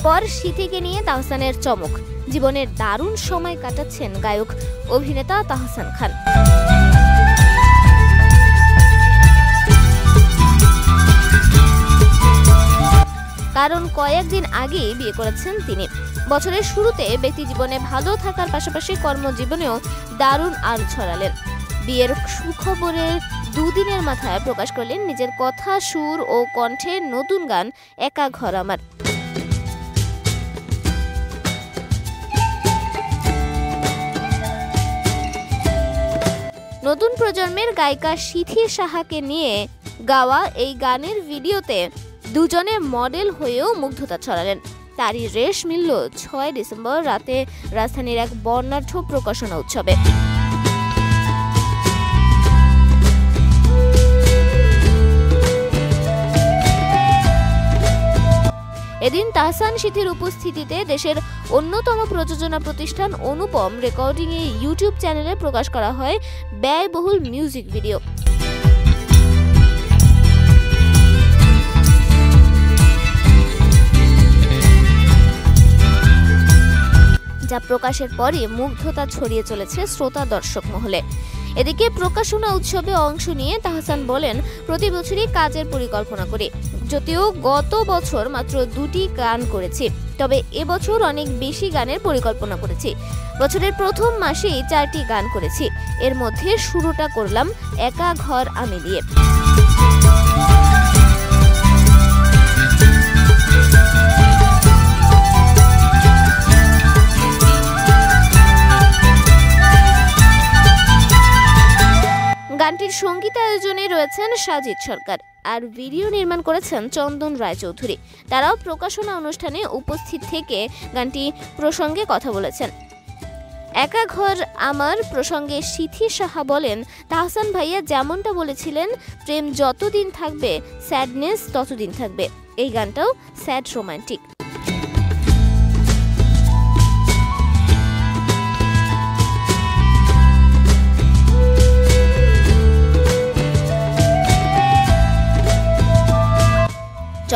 এরপর সিথিকে নিয়ে তাহসানের চমক। জীবনের দারুণ সময় কাটাচ্ছেন গায়ক অভিনেতা তাহসান খান। কারণ কয়েকদিন আগেই বিয়ে করেছেন তিনি। বছরের শুরুতে ব্যক্তি জীবনে ভালো থাকার পাশাপাশি কর্মজীবনেও দারুণ আলো ছড়ালেন। বিয়ের সুখবরের দুদিনের মাথায় প্রকাশ করলেন নিজের কথা, সুর ও কণ্ঠে নতুন গান একা ঘর আমার। নতুন প্রজন্মের গায়িকা সিথি সাহাকে নিয়ে গাওয়া এই গানের ভিডিওতে দুজনে মডেল হয়েও মুগ্ধতা ছড়ালেন। তারই রেশ মিলল 6 ডিসেম্বর রাতে রাজধানীর এক বর্ণাঢ্য প্রকাশনা উৎসবে। এদিন তাহসান সিথির উপস্থিতিতে দেশের অন্যতম প্রযোজনা প্রতিষ্ঠান অনুপম রেকর্ডিং এর ইউটিউব চ্যানেলে প্রকাশ করা হয় ব্যয়বহুল মিউজিক ভিডিও। যা প্রকাশের পরই মুগ্ধতা ছড়িয়ে চলেছে শ্রোতা দর্শক মহলে। এদিকে প্রকাশনা উৎসবে অংশ নিয়ে তাহসান বলেন, প্রতি বছরই কাজের পরিকল্পনা করি। যদিও গত বছর মাত্র 2টি গান করেছি, তবে এবছর অনেক বেশি গানের পরিকল্পনা করেছি। বছরের প্রথম মাসেই 4টি গান করেছি। এর মধ্যে শুরুটা করলাম একা ঘর আমি দিয়ে। গানটির সঙ্গীতায়োজনে রয়েছেন সাজিদ সরকার, আর ভিডিও নির্মাণ করেছেন চন্দন রায়চৌধুরী। তারাও প্রকাশনা অনুষ্ঠানে উপস্থিত থেকে গানটি প্রসঙ্গে কথা বলেছেন। একা ঘর আমার প্রসঙ্গে সিথি সাহা বলেন, তাহসান ভাইয়া যেমনটা বলেছিলেন, প্রেম যতদিন থাকবে স্যাডনেস ততদিন থাকবে। এই গানটাও স্যাড রোমান্টিক।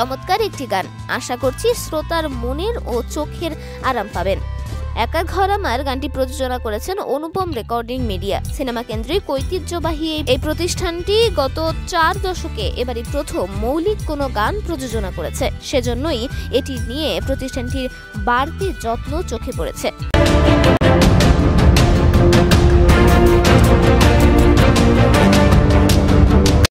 চমৎকার একটি গান, আশা করছি শ্রোতার মনের ও চোখের আরাম পাবেন। একা ঘর আমার গানটি প্রযোজনা করেছেন অনুপম রেকর্ডিং মিডিয়া। সিনেমা কেন্দ্রিক ঐতিহ্যবাহী এই প্রতিষ্ঠানটি গত 4 দশকে এবারই প্রথম মৌলিক কোনো গান প্রযোজনা করেছে। সেজন্যই এটি নিয়ে প্রতিষ্ঠানটির বাড়তি যত্ন চোখে পড়েছে।